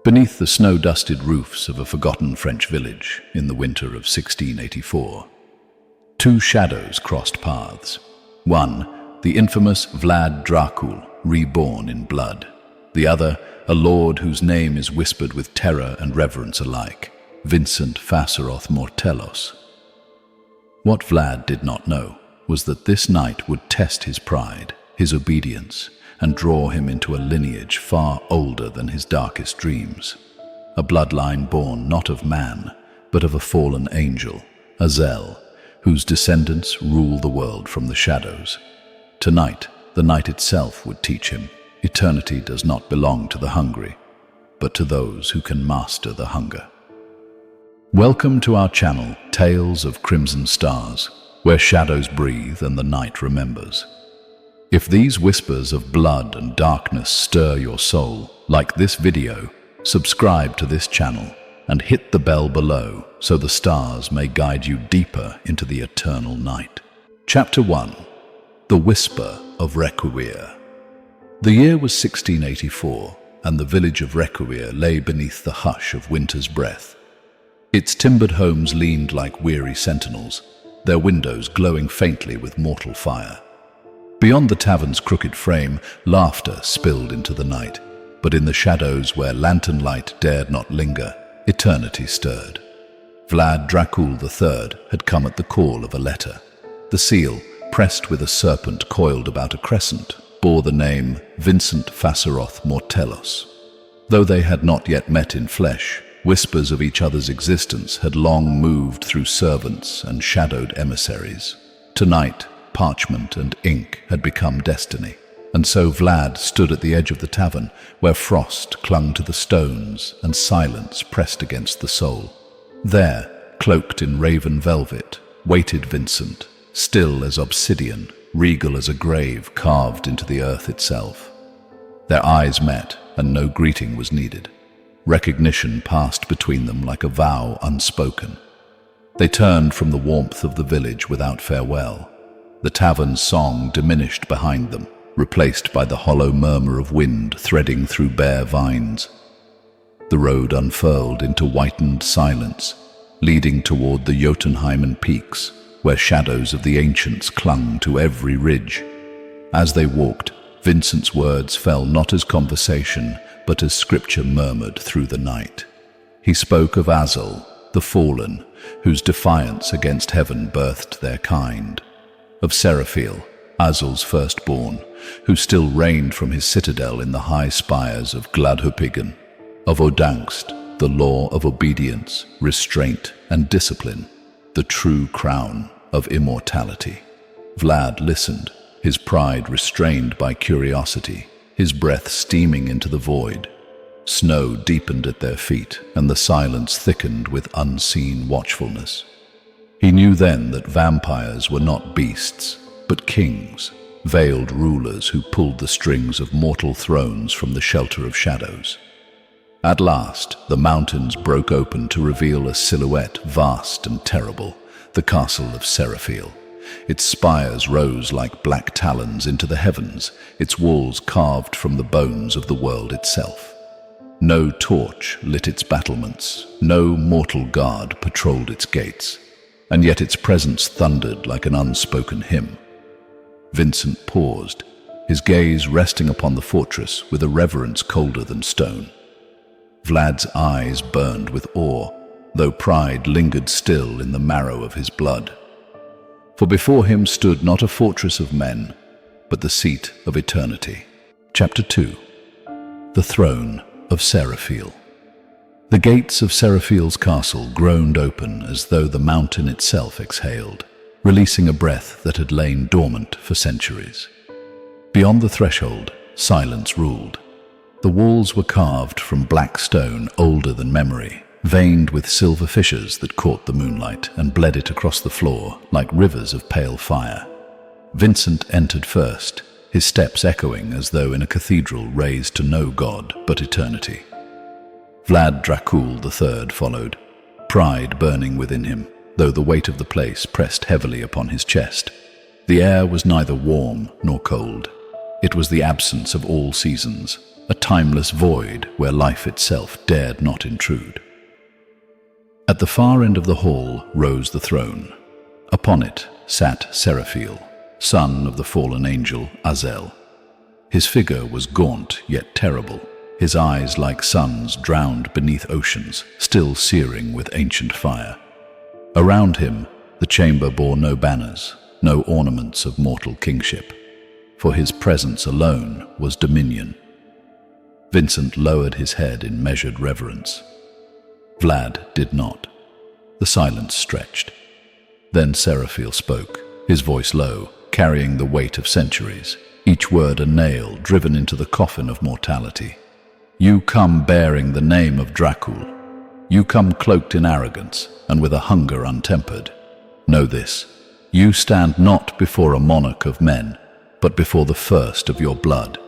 Beneath the snow-dusted roofs of a forgotten French village in the winter of 1684, two shadows crossed paths. One, the infamous Vlad Dracul, reborn in blood. The other, a lord whose name is whispered with terror and reverence alike, Vincent Fasseroth Mortelos. What Vlad did not know was that this night would test his pride, his obedience, and draw him into a lineage far older than his darkest dreams. A bloodline born not of man, but of a fallen angel, Azel, whose descendants rule the world from the shadows. Tonight, the night itself would teach him, eternity does not belong to the hungry, but to those who can master the hunger. Welcome to our channel, Tales of Crimson Stars, where shadows breathe and the night remembers. If these whispers of blood and darkness stir your soul, like this video, subscribe to this channel and hit the bell below so the stars may guide you deeper into the eternal night. Chapter 1. The Whisper of Requewihr. The year was 1684, and the village of Requewihr lay beneath the hush of winter's breath. Its timbered homes leaned like weary sentinels, their windows glowing faintly with mortal fire. Beyond the tavern's crooked frame, laughter spilled into the night, but in the shadows where lantern light dared not linger, eternity stirred. Vlad Dracul III had come at the call of a letter. The seal, pressed with a serpent coiled about a crescent, bore the name Vincent Fasseroth Mortelos. Though they had not yet met in flesh, whispers of each other's existence had long moved through servants and shadowed emissaries. Tonight, parchment and ink had become destiny, and so Vlad stood at the edge of the tavern, where frost clung to the stones and silence pressed against the soul. There, cloaked in raven velvet, waited Vincent, still as obsidian, regal as a grave carved into the earth itself. Their eyes met, and no greeting was needed. Recognition passed between them like a vow unspoken. They turned from the warmth of the village without farewell. The tavern's song diminished behind them, replaced by the hollow murmur of wind threading through bare vines. The road unfurled into whitened silence, leading toward the Jotunheimen peaks, where shadows of the ancients clung to every ridge. As they walked, Vincent's words fell not as conversation, but as scripture murmured through the night. He spoke of Azel, the fallen, whose defiance against heaven birthed their kind. Of Seraphiel, Azel's firstborn, who still reigned from his citadel in the high spires of Gladhupigan. Of Odangst, the law of obedience, restraint, and discipline, the true crown of immortality. Vlad listened, his pride restrained by curiosity, his breath steaming into the void. Snow deepened at their feet, and the silence thickened with unseen watchfulness. He knew then that vampires were not beasts, but kings, veiled rulers who pulled the strings of mortal thrones from the shelter of shadows. At last, the mountains broke open to reveal a silhouette vast and terrible, the castle of Seraphiel. Its spires rose like black talons into the heavens, its walls carved from the bones of the world itself. No torch lit its battlements, no mortal guard patrolled its gates, and yet its presence thundered like an unspoken hymn. Vincent paused, his gaze resting upon the fortress with a reverence colder than stone. Vlad's eyes burned with awe, though pride lingered still in the marrow of his blood. For before him stood not a fortress of men, but the seat of eternity. Chapter 2. The Throne of Seraphiel. The gates of Seraphiel's castle groaned open as though the mountain itself exhaled, releasing a breath that had lain dormant for centuries. Beyond the threshold, silence ruled. The walls were carved from black stone older than memory, veined with silver fissures that caught the moonlight and bled it across the floor like rivers of pale fire. Vincent entered first, his steps echoing as though in a cathedral raised to no god but eternity. Vlad Dracul III followed, pride burning within him, though the weight of the place pressed heavily upon his chest. The air was neither warm nor cold. It was the absence of all seasons, a timeless void where life itself dared not intrude. At the far end of the hall rose the throne. Upon it sat Seraphiel, son of the fallen angel Azel. His figure was gaunt yet terrible, his eyes like suns drowned beneath oceans, still searing with ancient fire. Around him, the chamber bore no banners, no ornaments of mortal kingship, for his presence alone was dominion. Vincent lowered his head in measured reverence. Vlad did not. The silence stretched. Then Seraphiel spoke, his voice low, carrying the weight of centuries, each word a nail driven into the coffin of mortality. You come bearing the name of Dracul. You come cloaked in arrogance and with a hunger untempered. Know this, you stand not before a monarch of men, but before the first of your blood.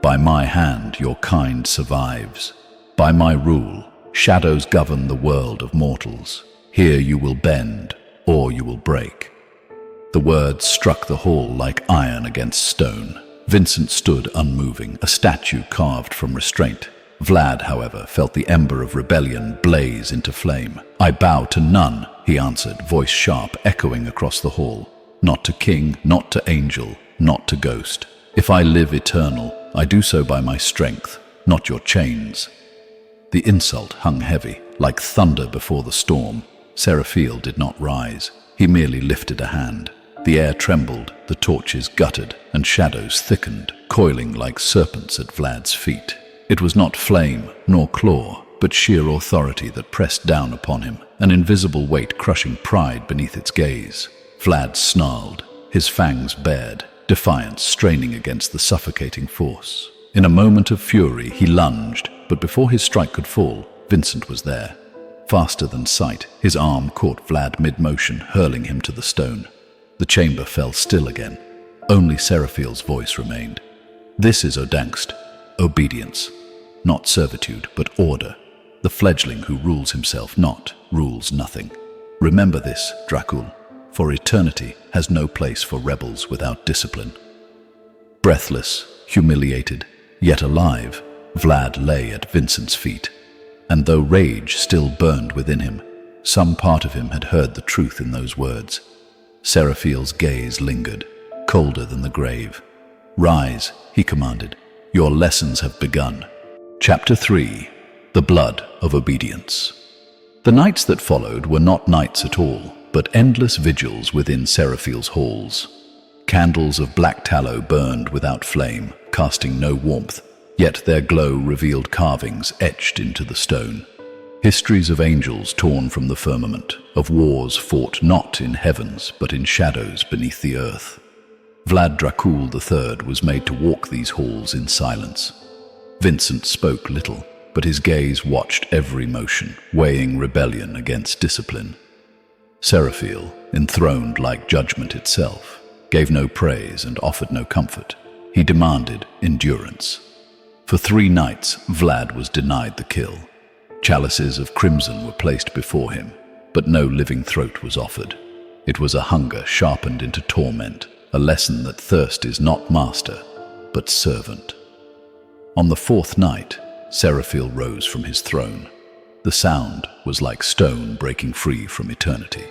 By my hand your kind survives. By my rule, shadows govern the world of mortals. Here you will bend, or you will break. The words struck the hall like iron against stone. Vincent stood unmoving, a statue carved from restraint. Vlad, however, felt the ember of rebellion blaze into flame. I bow to none, he answered, voice sharp, echoing across the hall. Not to king, not to angel, not to ghost. If I live eternal, I do so by my strength, not your chains. The insult hung heavy, like thunder before the storm. Seraphiel did not rise. He merely lifted a hand. The air trembled, the torches guttered, and shadows thickened, coiling like serpents at Vlad's feet. It was not flame nor claw, but sheer authority that pressed down upon him, an invisible weight crushing pride beneath its gaze. Vlad snarled, his fangs bared, defiance straining against the suffocating force. In a moment of fury, he lunged, but before his strike could fall, Vincent was there. Faster than sight, his arm caught Vlad mid-motion, hurling him to the stone. The chamber fell still again. Only Seraphiel's voice remained. This is Odangst, obedience. Not servitude, but order. The fledgling who rules himself not, rules nothing. Remember this, Dracul, for eternity has no place for rebels without discipline. Breathless, humiliated, yet alive, Vlad lay at Vincent's feet. And though rage still burned within him, some part of him had heard the truth in those words. Seraphiel's gaze lingered, colder than the grave. Rise, he commanded. Your lessons have begun. Chapter 3. The Blood of Obedience. The nights that followed were not nights at all, but endless vigils within Seraphiel's halls. Candles of black tallow burned without flame, casting no warmth, yet their glow revealed carvings etched into the stone. Histories of angels torn from the firmament, of wars fought not in heavens but in shadows beneath the earth. Vlad Dracul III was made to walk these halls in silence. Vincent spoke little, but his gaze watched every motion, weighing rebellion against discipline. Seraphiel, enthroned like judgment itself, gave no praise and offered no comfort. He demanded endurance. For 3 nights, Vlad was denied the kill. Chalices of crimson were placed before him, but no living throat was offered. It was a hunger sharpened into torment, a lesson that thirst is not master, but servant. On the 4th night, Seraphiel rose from his throne. The sound was like stone breaking free from eternity.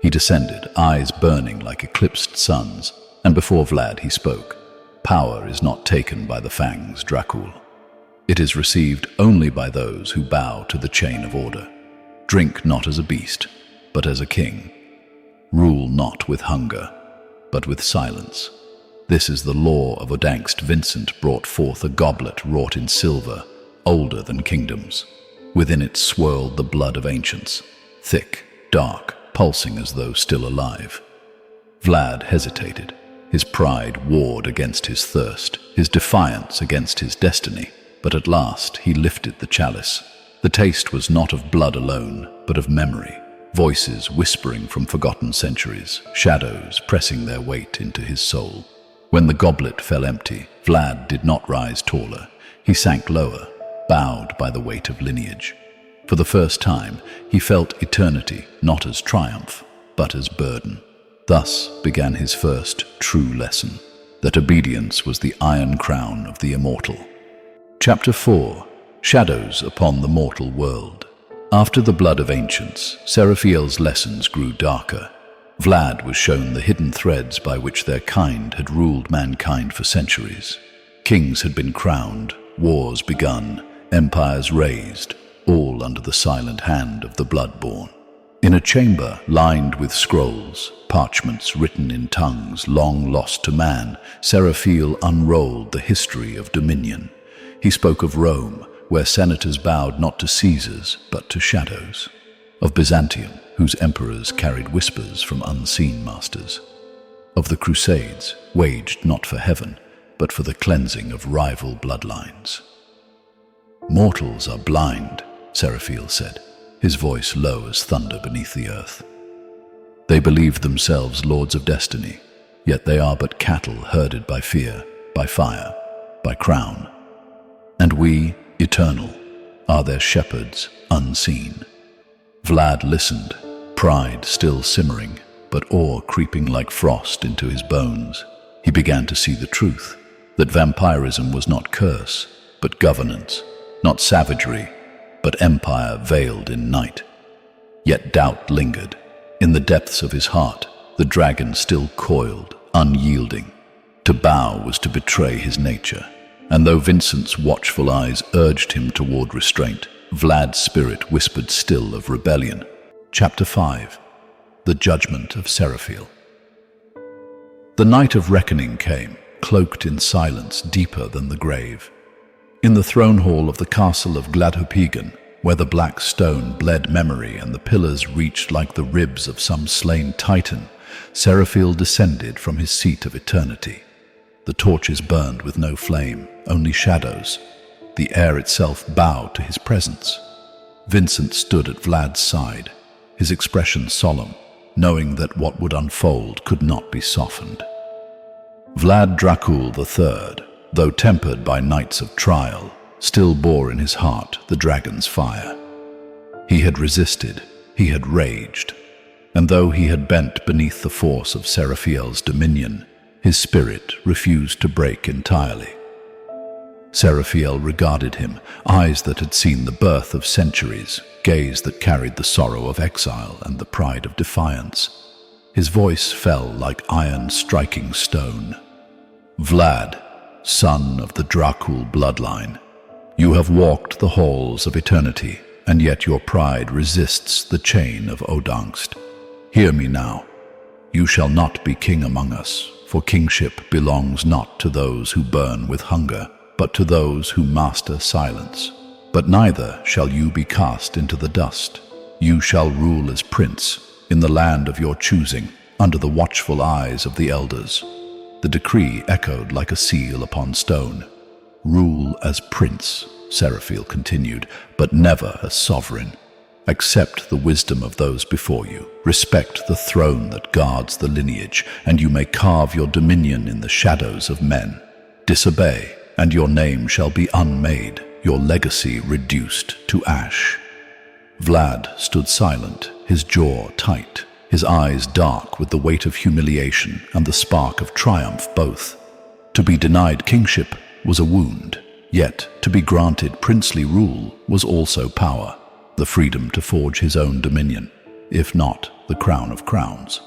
He descended, eyes burning like eclipsed suns, and before Vlad he spoke. Power is not taken by the fangs, Dracul. It is received only by those who bow to the chain of order. Drink not as a beast, but as a king. Rule not with hunger, but with silence. This is the law of Odangst. Vincent brought forth a goblet wrought in silver, older than kingdoms. Within it swirled the blood of ancients, thick, dark, pulsing as though still alive. Vlad hesitated. His pride warred against his thirst, his defiance against his destiny. But at last he lifted the chalice. The taste was not of blood alone, but of memory. Voices whispering from forgotten centuries, shadows pressing their weight into his soul. When the goblet fell empty, Vlad did not rise taller. He sank lower, bowed by the weight of lineage. For the first time, he felt eternity not as triumph, but as burden. Thus began his first true lesson, that obedience was the iron crown of the immortal. Chapter 4. Shadows upon the Mortal World. After the blood of ancients, Seraphiel's lessons grew darker. Vlad was shown the hidden threads by which their kind had ruled mankind for centuries. Kings had been crowned, wars begun, empires raised, all under the silent hand of the Bloodborn. In a chamber lined with scrolls, parchments written in tongues long lost to man, Seraphiel unrolled the history of dominion. He spoke of Rome, where senators bowed not to Caesars, but to shadows. Of Byzantium, whose emperors carried whispers from unseen masters. Of the Crusades, waged not for heaven, but for the cleansing of rival bloodlines. "Mortals are blind," Seraphiel said, his voice low as thunder beneath the earth. "They believe themselves lords of destiny, yet they are but cattle herded by fear, by fire, by crown. And we, eternal, are their shepherds unseen." Vlad listened, pride still simmering, but awe creeping like frost into his bones. He began to see the truth, that vampirism was not curse, but governance, not savagery, but empire veiled in night. Yet doubt lingered. In the depths of his heart, the dragon still coiled, unyielding. To bow was to betray his nature. And though Vincent's watchful eyes urged him toward restraint, Vlad's spirit whispered still of rebellion. Chapter 5. The Judgment of Seraphiel. The night of reckoning came, cloaked in silence deeper than the grave. In the throne hall of the castle of Gladhopigan, where the black stone bled memory and the pillars reached like the ribs of some slain titan, Seraphiel descended from his seat of eternity. The torches burned with no flame, only shadows. The air itself bowed to his presence. Vincent stood at Vlad's side, his expression solemn, knowing that what would unfold could not be softened. Vlad Dracul III, though tempered by nights of trial, still bore in his heart the dragon's fire. He had resisted, he had raged, and though he had bent beneath the force of Seraphiel's dominion, his spirit refused to break entirely. Seraphiel regarded him, eyes that had seen the birth of centuries, gaze that carried the sorrow of exile and the pride of defiance. His voice fell like iron striking stone. "Vlad, son of the Dracul bloodline, you have walked the halls of eternity, and yet your pride resists the chain of Odangst. Hear me now. You shall not be king among us, for kingship belongs not to those who burn with hunger, but to those who master silence. But neither shall you be cast into the dust. You shall rule as prince, in the land of your choosing, under the watchful eyes of the elders." The decree echoed like a seal upon stone. "Rule as prince," Seraphiel continued, "but never as sovereign. Accept the wisdom of those before you. Respect the throne that guards the lineage, and you may carve your dominion in the shadows of men. Disobey, and your name shall be unmade, your legacy reduced to ash." Vlad stood silent, his jaw tight, his eyes dark with the weight of humiliation and the spark of triumph both. To be denied kingship was a wound, yet to be granted princely rule was also power. The freedom to forge his own dominion, if not the crown of crowns.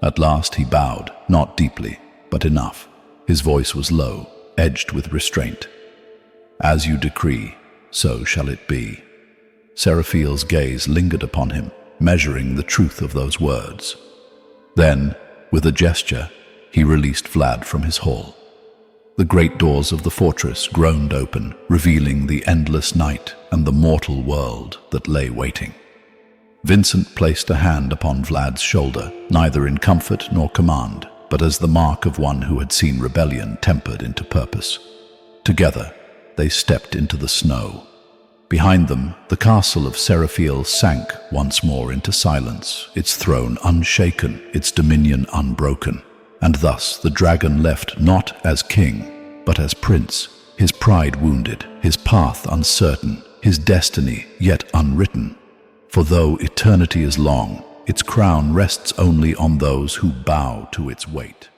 At last he bowed, not deeply, but enough. His voice was low, edged with restraint. "As you decree, so shall it be." Seraphiel's gaze lingered upon him, measuring the truth of those words. Then, with a gesture, he released Vlad from his hall. The great doors of the fortress groaned open, revealing the endless night and the mortal world that lay waiting. Vincent placed a hand upon Vlad's shoulder, neither in comfort nor command, but as the mark of one who had seen rebellion tempered into purpose. Together, they stepped into the snow. Behind them, the castle of Seraphiel sank once more into silence, its throne unshaken, its dominion unbroken. And thus the dragon left not as king, but as prince, his pride wounded, his path uncertain, his destiny yet unwritten. For though eternity is long, its crown rests only on those who bow to its weight.